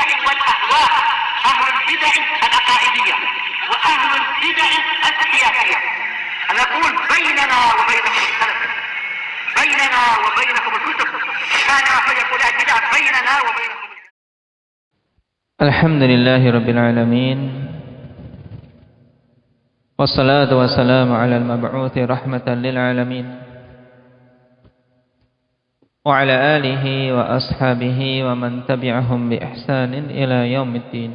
البدع والأهواء، أهل البدع العقائدية وأهل البدع السياسية. نقول بيننا وبينكم السلف، بيننا وبينكم الكتب، كان فيقول البدع بيننا وبينكم. الحمد لله رب العالمين، والصلاة والسلام على المبعوث رحمة للعالمين وعلى آله وأصحابه ومن تبعهم بإحسان إلى يوم الدين.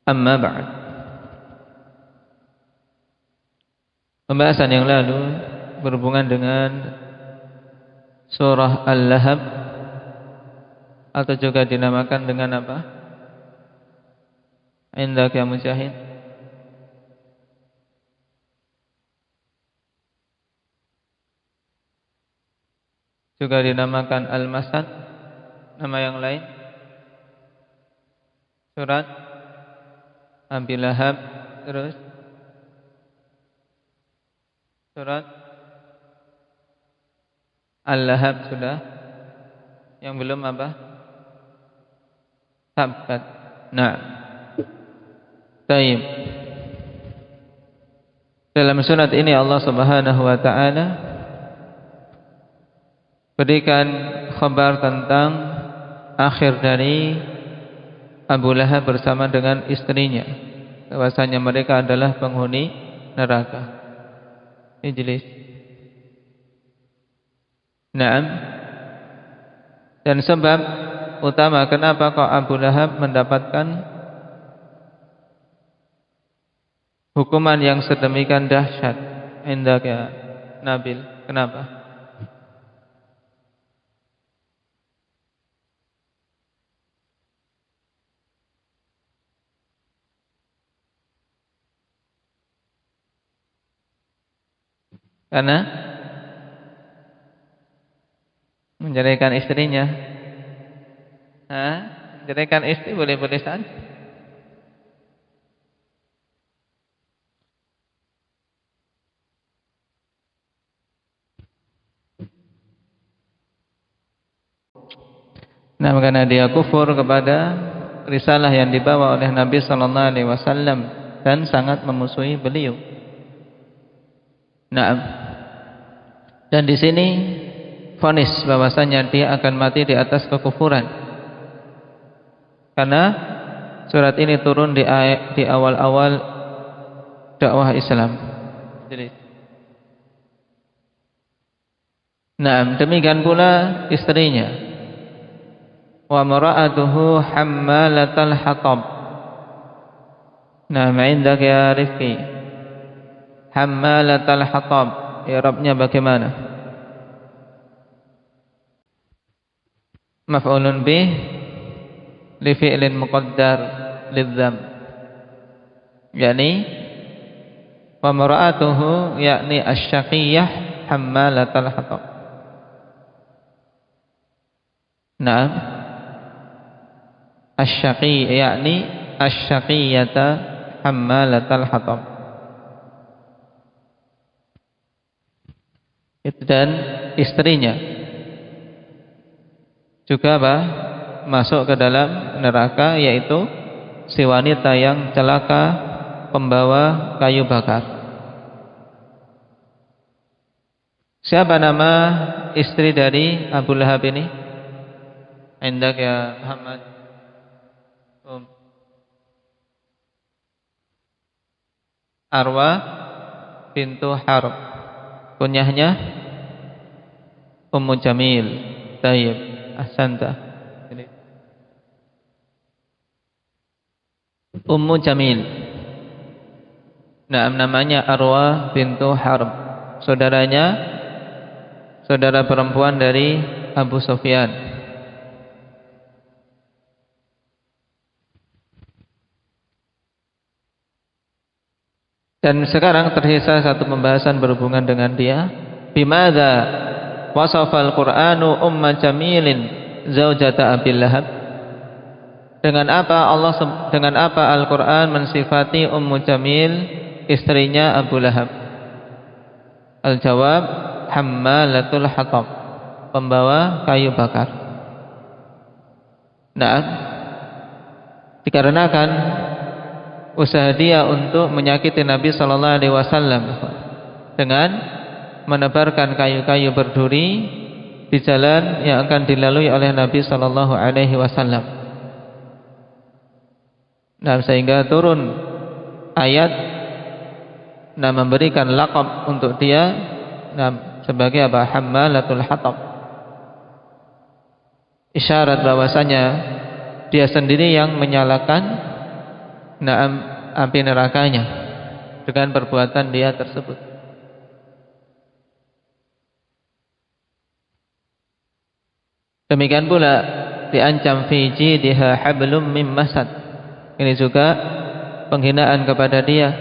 Amma ba'd. Pembahasan yang lalu berhubungan dengan surah Al-Lahab, atau juga dinamakan dengan apa? Indak ya Mujahid? Juga dinamakan Al-Masad. Nama yang lain? Surat Abi Lahab. Terus surat Al-Lahab sudah. Yang belum apa? Tabbat. Nah, taib. Dalam surat ini Allah Subhanahu wa ta'ala berikan kabar tentang akhir dari Abu Lahab bersama dengan istrinya, bahwasanya mereka adalah penghuni neraka. Ijlis. Naam. Dan sebab utama kenapa kok Abu Lahab mendapatkan hukuman yang sedemikian dahsyat? Indak ya Nabil, kenapa? Karena menceraikan istrinya. Menceraikan istri boleh-boleh saja. Nah, karena dia kufur kepada risalah yang dibawa oleh Nabi sallallahu alaihi wasallam dan sangat memusuhi beliau. Nah, dan di sini vonis bahwasanya dia akan mati di atas kekufuran. Karena surat ini turun di awal-awal dakwah Islam. Jadi, nah, demikian pula istrinya. Wa mara'atuhu hammalatal hatab. Nah, ma'indak ya Rifki. Hammalatal hatab, i'rabnya bagaimana? Maf'ulun bih li fi'lin muqaddar lidzam, yakni wa mar'atuhu yakni asy-syaqiyyah hammalatal hatab. Naam, asy-syaqi yakni asy-syaqiyyata hammalatal hatab. Dan istrinya juga apa? Masuk ke dalam neraka, yaitu si wanita yang celaka pembawa kayu bakar. Siapa nama istri dari Abu Lahab ini? Indak ya Muhammad. Arwa bintu Harb. Kunyahnya Ummu Jamil. Tayyib, ahsanta. Ummu Jamil. Nah, namanya Arwa bintu Harb. Saudara perempuan dari Abu Sufyan. Dan sekarang tersisa satu pembahasan berhubungan dengan dia. Bimadza wasafal Qur'anu Umma Jamilin zaujata Abi Lahab? Dengan apa Al-Qur'an mensifati Ummu Jamil, istrinya Abu Lahab? Al-jawab, hammalatul hatab, pembawa kayu bakar. Nah, dikarenakan usaha dia untuk menyakiti Nabi sallallahu alaihi wasallam dengan menebarkan kayu-kayu berduri di jalan yang akan dilalui oleh Nabi sallallahu alaihi wasallam. Nah, sehingga turun ayat memberikan laqab untuk dia sebagai Hammalatul Hatab. Isyarat bahwasanya dia sendiri yang menyalakan api nerakanya dengan perbuatan dia tersebut. Demikian pula diancam fi jidha hablum mim masad. Ini juga penghinaan kepada dia.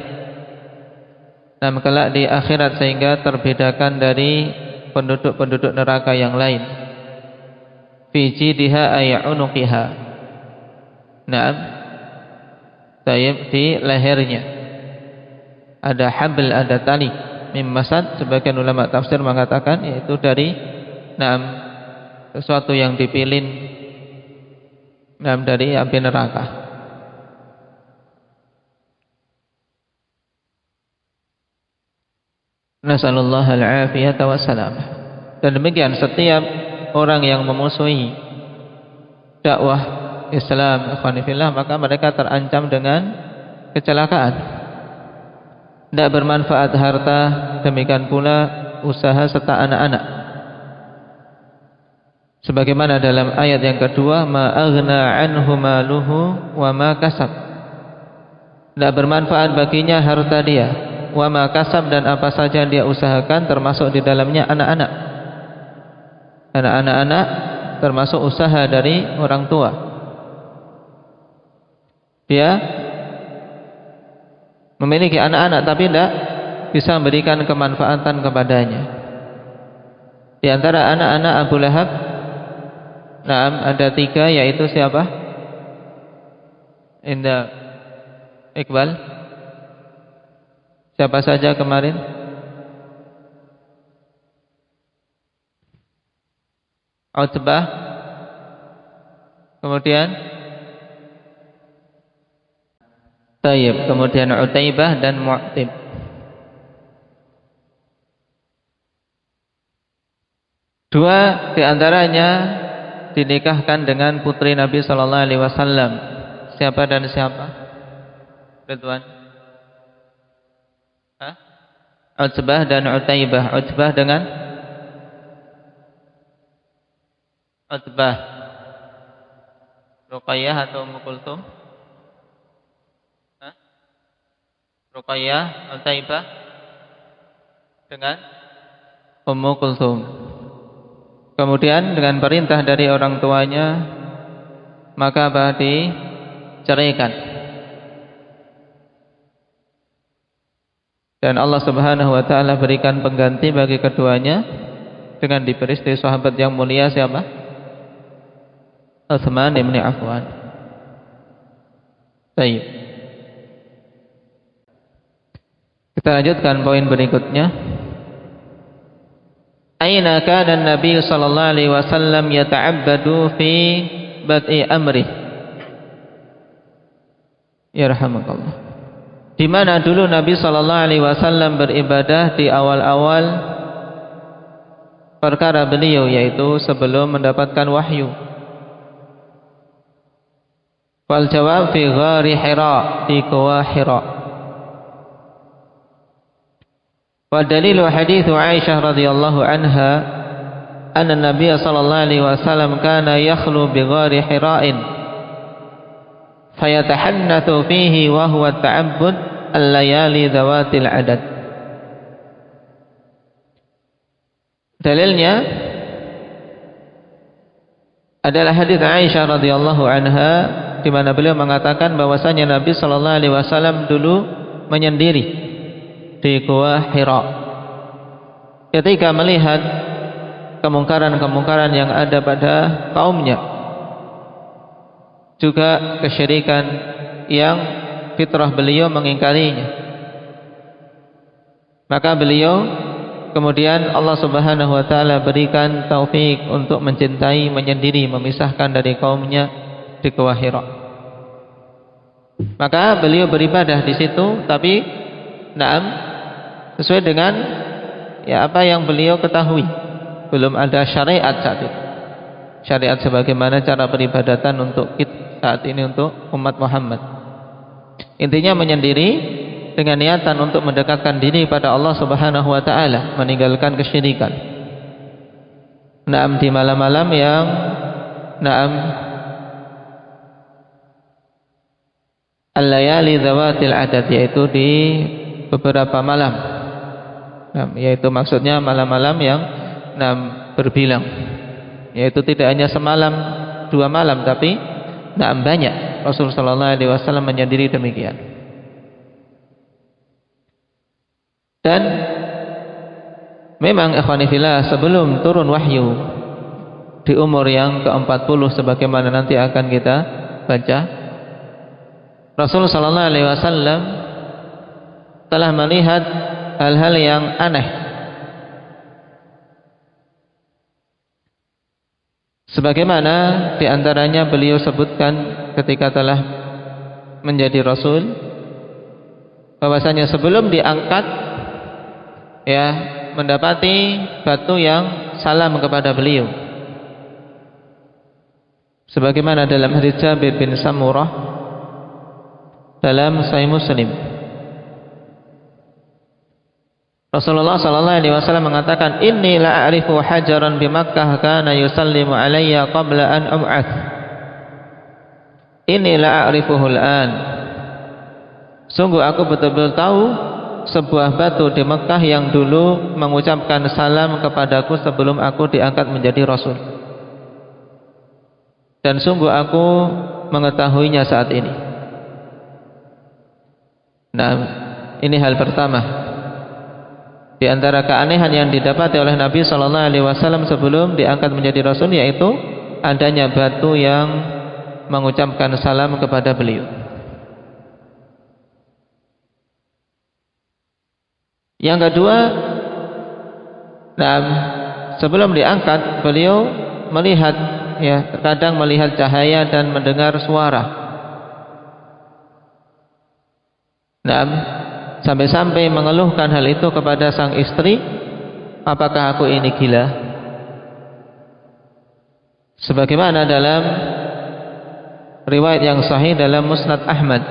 Kelak di akhirat sehingga terbedakan dari penduduk-penduduk neraka yang lain. Fi jidha ay unuqiha. Di lehernya ada habl, ada tali. Mim masad, sebagian ulama tafsir mengatakan yaitu dari sesuatu yang dipilin dari api neraka. Nasallallahu al-afiyata wassalam. Dan demikian setiap orang yang memusuhi dakwah Islam, ikhwanifillah, maka mereka terancam dengan kecelakaan. Tidak bermanfaat harta, demikian pula usaha serta anak-anak. Sebagaimana dalam ayat yang kedua, ma aghna anhu maluhu wa ma kasab. Tidak bermanfaat baginya harta dia, wa ma kasab, dan apa saja dia usahakan, termasuk di dalamnya anak-anak. Anak-anak termasuk usaha dari orang tua. Dia memiliki anak-anak tapi tidak bisa memberikan kemanfaatan kepadanya. Di antara anak-anak Abu Lahab, ada 3, yaitu siapa? Indah Iqbal. Siapa saja kemarin? Utbah. Kemudian Tayyib, kemudian Utaibah dan Mu'tib. Dua di antaranya dinikahkan dengan putri Nabi sallallahu alaihi wasallam. Siapa dan siapa? Ridwan. Utbah dan Utaibah. Utbah dengan Utbah. Ruqayyah atau Ummu Kulthum? Ruqayyah, Utaibah dengan Ummu Kulthum. Kemudian dengan perintah dari orang tuanya, maka diceraikan. Dan Allah Subhanahu wa taala berikan pengganti bagi keduanya dengan diberi istri sahabat yang mulia, siapa? Utsman bin Affan. Baik. Kita lanjutkan poin berikutnya. Aina kana Nabi sallallahu alaihi wasallam yata'abbadu fi bad'i amri. Yarhamukallah. Di mana dulu Nabi sallallahu alaihi wasallam beribadah di awal-awal perkara beliau, yaitu sebelum mendapatkan wahyu. Wal jawab fi ghari Hira, di Gua Hira. Wa dalilu hadits Aisyah radhiyallahu anha anna Nabiy sallallahu alaihi wasallam kana yakhlu bi ghari Hira'in fayatahannathu fihi wa huwa ta'abbud al-layali dzawatil adad. Dalilnya adalah hadits Aisyah radhiyallahu anha di mana beliau mengatakan bahwasanya Nabi sallallahu alaihi wasallam dulu menyendiri di Gua Hira ketika melihat kemungkaran-kemungkaran yang ada pada kaumnya, juga kesyirikan yang fitrah beliau mengingkarinya. Maka beliau kemudian Allah Subhanahu wa taala berikan taufik untuk mencintai, menyendiri, memisahkan dari kaumnya di Gua Hira. Maka beliau beribadah di situ, tapi sesuai dengan apa yang beliau ketahui. Belum ada syariat saat itu. Syariat sebagaimana cara peribadatan untuk kita saat ini untuk umat Muhammad. Intinya menyendiri dengan niatan untuk mendekatkan diri pada Allah Subhanahu wa taala, meninggalkan kesyirikan. Di malam-malam yang al-layali dzawatil adad, yaitu di beberapa malam. Yaitu maksudnya malam-malam yang berbilang. Yaitu tidak hanya semalam, 2 malam, tapi banyak. Rasulullah sallallahu alaihi wasallam menyendiri demikian. Dan memang ikhwani fillah, sebelum turun wahyu di umur yang ke-40 sebagaimana nanti akan kita baca, Rasulullah sallallahu alaihi wasallam telah melihat hal-hal yang aneh. Sebagaimana di antaranya beliau sebutkan ketika telah menjadi rasul, bahwasanya sebelum diangkat mendapati batu yang salam kepada beliau. Sebagaimana dalam hadis Jabir bin Samurah dalam Sahih Muslim, Rasulullah sallallahu alaihi wasallam mengatakan, "Inni la a'rifu hajaran bi Makkah kana yusallimu alayya qabla an ub'ats. Inni la a'rifuhu al-an." Sungguh aku betul-betul tahu sebuah batu di Mekah yang dulu mengucapkan salam kepadaku sebelum aku diangkat menjadi rasul. Dan sungguh aku mengetahuinya saat ini. Ini hal pertama di antara keanehan yang didapati oleh Nabi sallallahu alaihi wasallam sebelum diangkat menjadi rasul, yaitu adanya batu yang mengucapkan salam kepada beliau. Yang kedua, sebelum diangkat beliau melihat, terkadang melihat cahaya dan mendengar suara. Sampai-sampai mengeluhkan hal itu kepada sang istri, "Apakah aku ini gila?" Sebagaimana dalam riwayat yang sahih dalam Musnad Ahmad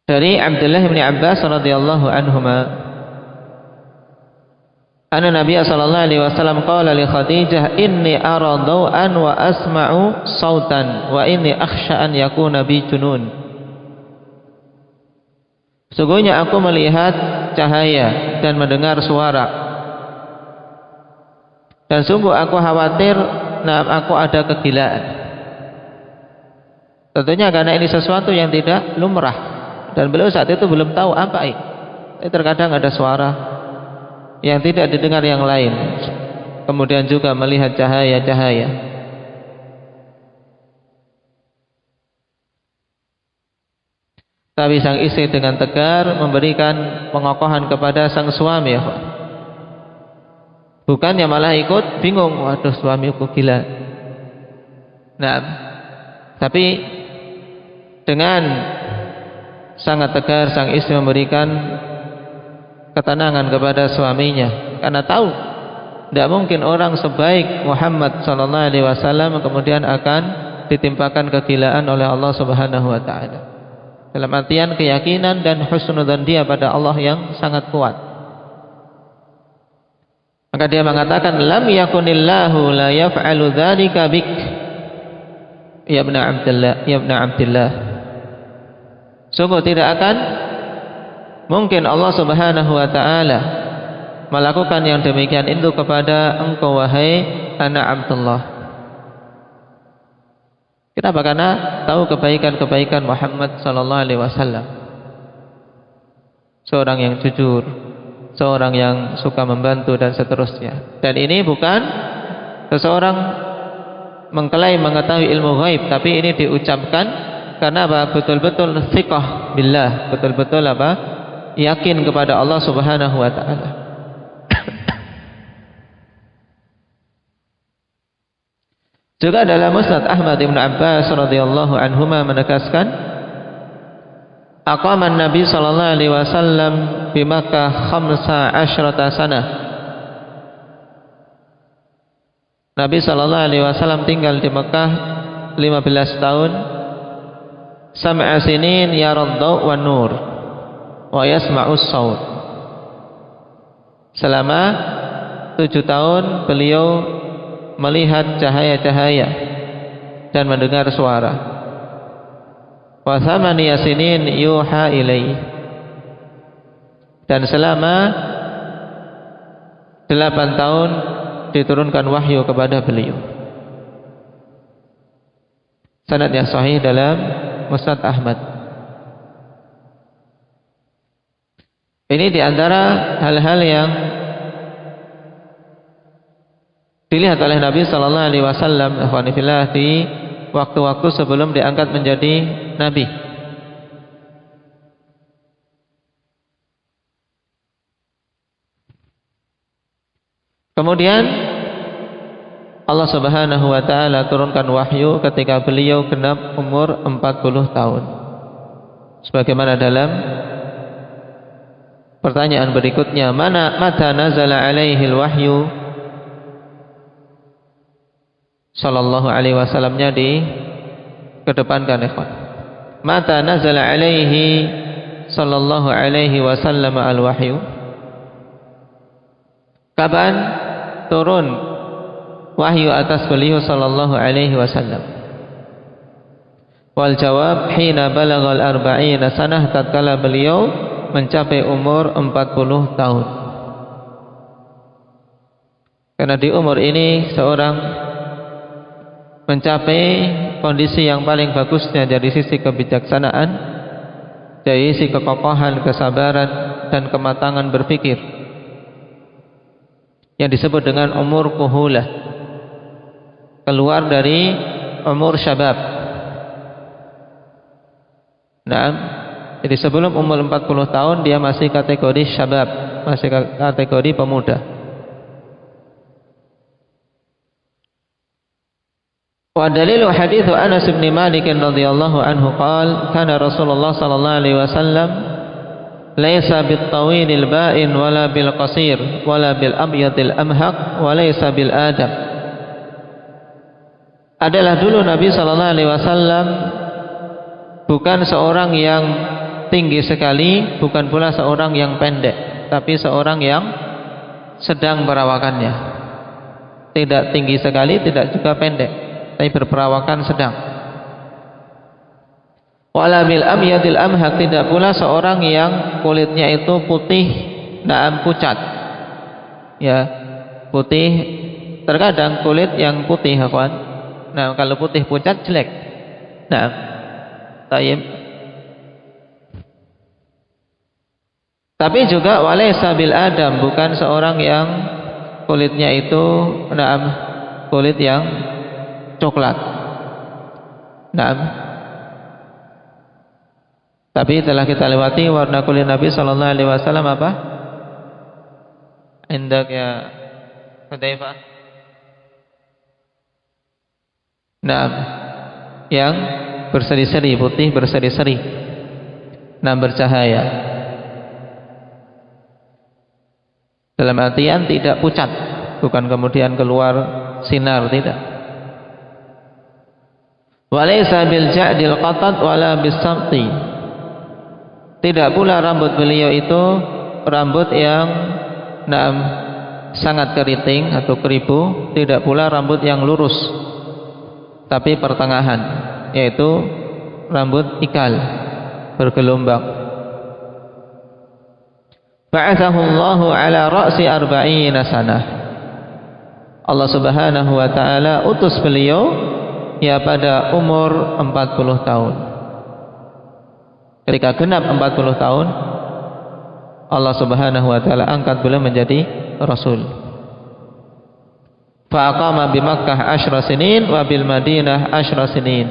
dari Abdullah bin Abbas radhiyallahu anhuma, anna Nabi sallallahu alaihi wasallam qala li Khadijah, "Inni ara daw'an wa asma'u sautan wa inni akhsha an yakuna bi junun." Sesungguhnya aku melihat cahaya dan mendengar suara, dan sungguh aku khawatir aku ada kegilaan. Tentunya karena ini sesuatu yang tidak lumrah, dan beliau saat itu belum tahu apa ini. Terkadang ada suara yang tidak didengar yang lain, kemudian juga melihat cahaya-cahaya. Tapi sang istri dengan tegar memberikan pengokohan kepada sang suami. Bukannya malah ikut bingung, waduh suamiku gila. Tapi dengan sangat tegar sang istri memberikan ketenangan kepada suaminya, karena tahu tidak mungkin orang sebaik Muhammad sallallahu alaihi wasallam kemudian akan ditimpakan kegilaan oleh Allah Subhanahu wa taala. Dalam artian keyakinan dan husnudzan dia pada Allah yang sangat kuat. Maka dia mengatakan, "Lam yakunillahu la yaf'alu dzalika bik ya ibn Abdullah." Sungguh tidak akan mungkin Allah Subhanahu wa taala melakukan yang demikian itu kepada engkau wahai anak Abdullah. Kenapa? Karena tahu kebaikan-kebaikan Muhammad sallallahu alaihi wasallam. Seorang yang jujur, seorang yang suka membantu dan seterusnya. Dan ini bukan seseorang mengklaim mengetahui ilmu ghaib, tapi ini diucapkan karena apa? Betul-betul thiqah billah, betul-betul yakin kepada Allah Subhanahu wa taala. Juga dalam Musnad Ahmad Ibn Abbas radhiyallahu anhuma menegaskan, aqama Nabi sallallahu alaihi wasallam di Makkah 15 sanah. Nabi sallallahu alaihi wasallam tinggal di Makkah 15 tahun. Sam'a sinin yarad daw' wan nur wa yasma'us saut. Selama 7 tahun beliau melihat cahaya-cahaya dan mendengar suara. Wa thamaniya sinin yuha ilaihi. Dan selama 8 tahun diturunkan wahyu kepada beliau. Sanad yang sahih dalam Musnad Ahmad. Ini diantara hal-hal yang dilihat oleh Nabi Sallallahu Alaihi Wasallam di waktu-waktu sebelum diangkat menjadi Nabi. Kemudian Allah Subhanahu wa taala turunkan wahyu ketika beliau genap umur 40 tahun. Sebagaimana dalam pertanyaan berikutnya, mata nazala alaihi wahyu sallallahu alaihi wasallamnya dikedepankan ikhwan. Mata nazala alaihi sallallahu alaihi wasallam al-wahyu. Kapan turun wahyu atas beliau sallallahu alaihi wasallam? Wal jawab, hina balagal arba'ina sanah, tatkala beliau mencapai umur 40 tahun. Karena di umur ini seorang mencapai kondisi yang paling bagusnya dari sisi kebijaksanaan, dari sisi kekokohan, kesabaran dan kematangan berpikir, yang disebut dengan umur kuhulah, keluar dari umur syabab. Nah, jadi sebelum umur 40 tahun dia masih kategori syabab, masih kategori pemuda. Wa dalilu hadithu Anas bin Malik radhiyallahu anhu qala kana Rasulullah sallallahu alaihi wasallam laisa bit tawilil ba'in wala bil qasir wala bil abyadil amhaq wa laisa bil adam. Adalah dulu Nabi sallallahu alaihi wasallam bukan seorang yang tinggi sekali, bukan pula seorang yang pendek, tapi seorang yang sedang perawakannya. Tidak tinggi sekali, tidak juga pendek, tapi berperawakan sedang. Wala bil amyadil amhaq, tidak pula seorang yang kulitnya itu putih, naam pucat. Ya, putih. Terkadang kulit yang putih, kawan. Nah, kalau putih pucat jelek. Nah, tayyib. Tapi juga walaysa bil adam, bukan seorang yang kulitnya itu naam kulit yang coklat. Naam. Tapi telah kita lewati warna kulit Nabi sallallahu alaihi wasallam apa? Indak ya Hudzaifah. Naam. Yang berseri-seri, putih berseri-seri. Naam, bercahaya. Dalam artian tidak pucat, bukan kemudian keluar sinar, tidak. Walaysa bil ja'dil qatat wala bis samti. Tidak pula rambut beliau itu rambut yang sangat keriting atau keribu, tidak pula rambut yang lurus, tapi pertengahan, yaitu rambut ikal, bergelombang. Ba'athahu Allahu ala ra'si 40 sanah. Allah Subhanahu wa taala utus beliau ya pada umur 40 tahun. Ketika genap 40 tahun, Allah Subhanahu wa taala angkat beliau menjadi rasul. Fa aqama bi Makkah 10 sinin wa bil Madinah 10 sinin.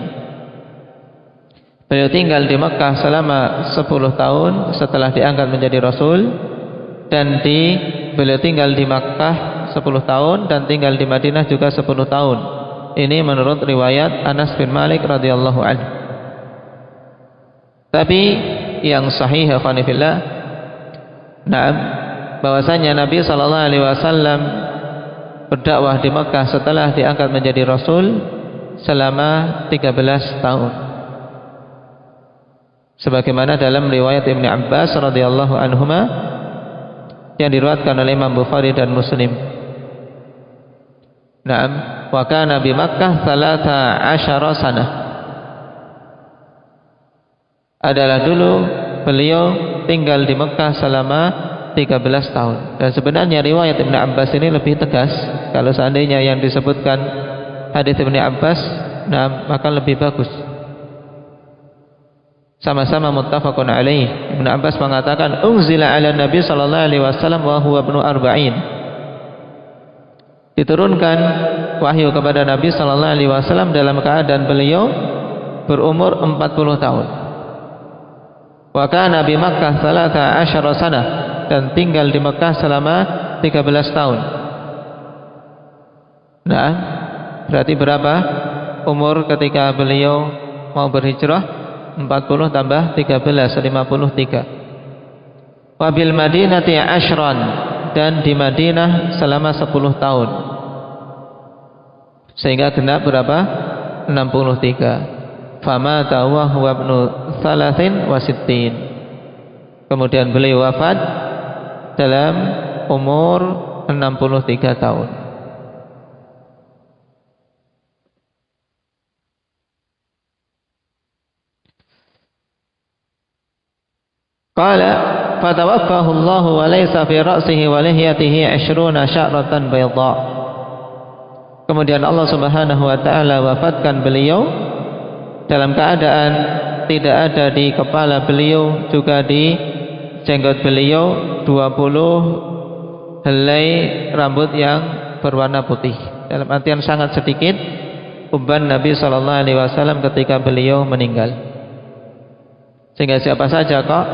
Beliau tinggal di Makkah selama 10 tahun setelah diangkat menjadi rasul, dan beliau tinggal di Makkah 10 tahun dan tinggal di Madinah juga 10 tahun Ini menurut riwayat Anas bin Malik radhiyallahu anhu. Tapi yang sahih fillah, bahwasanya Nabi sallallahu alaihi wasallam berdakwah di Mekah setelah diangkat menjadi rasul selama 13 tahun. Sebagaimana dalam riwayat Ibnu Abbas radhiyallahu anhuma yang diriwayatkan oleh Imam Bukhari dan Muslim. Wa kana bi Makkah 13 sanah. Adalah dulu beliau tinggal di Mekah selama 13 tahun. Dan sebenarnya riwayat Ibnu Abbas ini lebih tegas. Kalau seandainya yang disebutkan hadis Ibnu Abbas, maka lebih bagus. Sama-sama muttafaqun alaih. Ibnu Abbas mengatakan unzila ala Nabi sallallahu alaihi wasallam wa huwa ibnu arba'in. Diturunkan wahyu kepada Nabi sallallahu alaihi wasallam dalam keadaan beliau berumur 40 tahun. Wa kana bi Makkah 13 sanah, dan tinggal di Mekah selama 13 tahun. Berarti berapa umur ketika beliau mau berhijrah? 40 tambah 13, 53. Wa bil Madinati ashran, dan di Madinah selama 10 tahun. Sehingga genap berapa? 63. Famata wa huwa ibnu 63. Kemudian beliau wafat dalam umur 63 tahun. Qala fatawaffahu Allah wa laysa fi ra'sihi wa lihyatihi 20 sya'ratan bayda. Kemudian Allah Subhanahu wa taala wafatkan beliau dalam keadaan tidak ada di kepala beliau, juga di jenggot beliau 20 helai rambut yang berwarna putih. Dalam artian sangat sedikit uban Nabi sallallahu alaihi wasallam ketika beliau meninggal. Sehingga siapa saja kok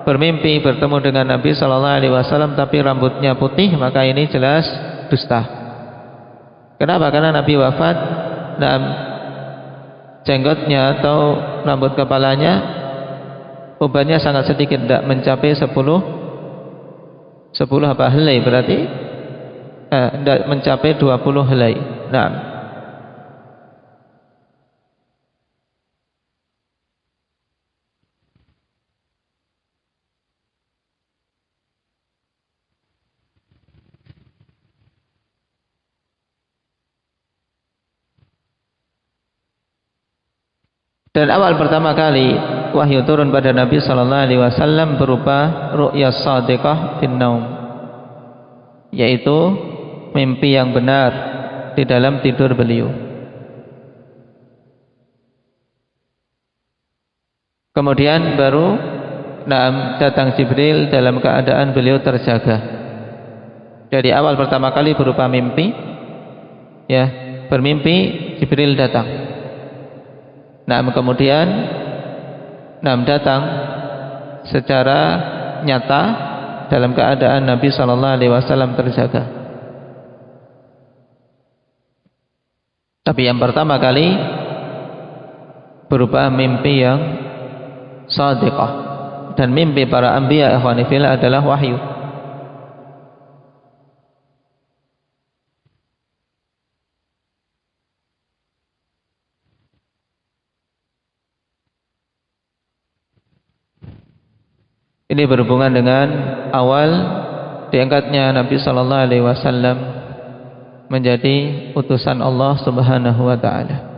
bermimpi bertemu dengan Nabi sallallahu alaihi wasallam tapi rambutnya putih, maka ini jelas dusta. Kenapa? Karena Nabi wafat dan jenggotnya atau rambut kepalanya ubannya sangat sedikit, tidak mencapai 10 helai, berarti tidak mencapai 20 helai. Dan awal pertama kali wahyu turun pada Nabi sallallahu alaihi wasallam berupa ru'ya shadiqah fin naum, yaitu mimpi yang benar di dalam tidur beliau. Kemudian baru datang Jibril dalam keadaan beliau terjaga. Jadi awal pertama kali berupa mimpi, bermimpi Jibril datang. Kemudian datang secara nyata dalam keadaan Nabi sallallahu alaihi wasallam terjaga. Tapi yang pertama kali berupa mimpi yang shadiqah, dan mimpi para anbiya ikhwani fillah adalah wahyu. Ini berhubungan dengan awal diangkatnya Nabi sallallahu alaihi wasallam menjadi utusan Allah Subhanahu wa taala.